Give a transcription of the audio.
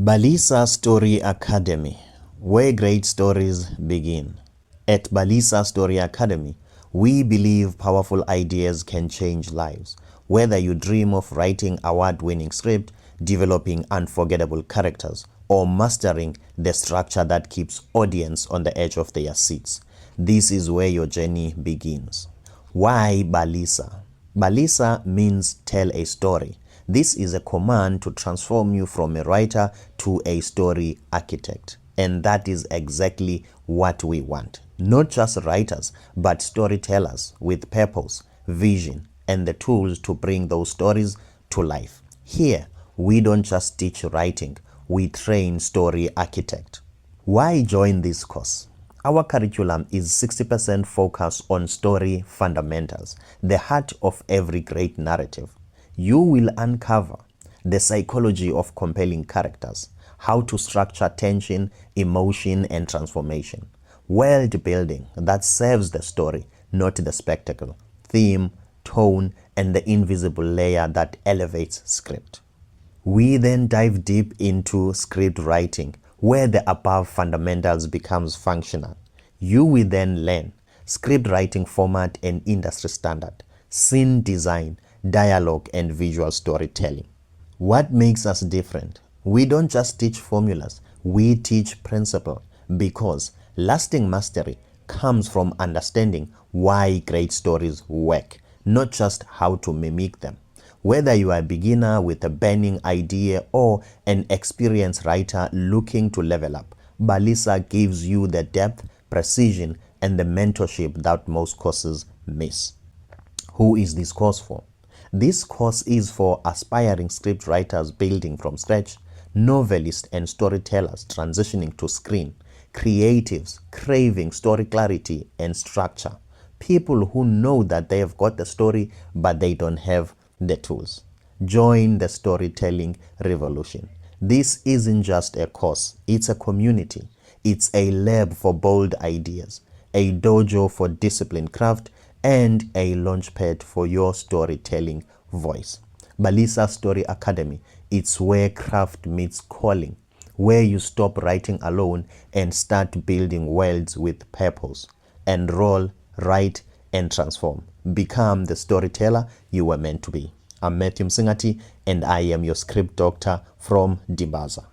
Balisa Story Academy, where great stories begin. At Balisa Story Academy, we believe powerful ideas can change lives. Whether you dream of writing award-winning script, developing unforgettable characters, or mastering the structure that keeps audience on the edge of their seats, this is where your journey begins. Why Balisa? Balisa means tell a story. This is a command to transform you from a writer to a story architect. And that is exactly what we want. Not just writers, but storytellers with purpose, vision, and the tools to bring those stories to life. Here, we don't just teach writing, we train story architect. Why join this course? Our curriculum is 60% focused on story fundamentals, the heart of every great narrative. You will uncover the psychology of compelling characters, how to structure tension, emotion, and transformation, world building that serves the story, not the spectacle, theme, tone, and the invisible layer that elevates script. We then dive deep into script writing, where the above fundamentals becomes functional. You will then learn script writing format and industry standard, scene design, dialogue, and visual storytelling. What makes us different? We don't just teach formulas, we teach principle, because lasting mastery comes from understanding why great stories work, not just how to mimic them. Whether you are a beginner with a burning idea or an experienced writer looking to level up, Balisa gives you the depth, precision, and the mentorship that most courses miss. Who is this course for? This course is for aspiring script writers building from scratch, novelists and storytellers transitioning to screen, creatives craving story clarity and structure, people who know that they have got the story but they don't have the tools. Join the storytelling revolution. This isn't just a course, it's a community. It's a lab for bold ideas, a dojo for disciplined craft, and a launchpad for your storytelling voice. Balisa Story Academy, it's where craft meets calling, where you stop writing alone and start building worlds with purpose. Enroll, write, and transform. Become the storyteller you were meant to be. I'm Matthew Msingati, and I am your script doctor from Dibaza.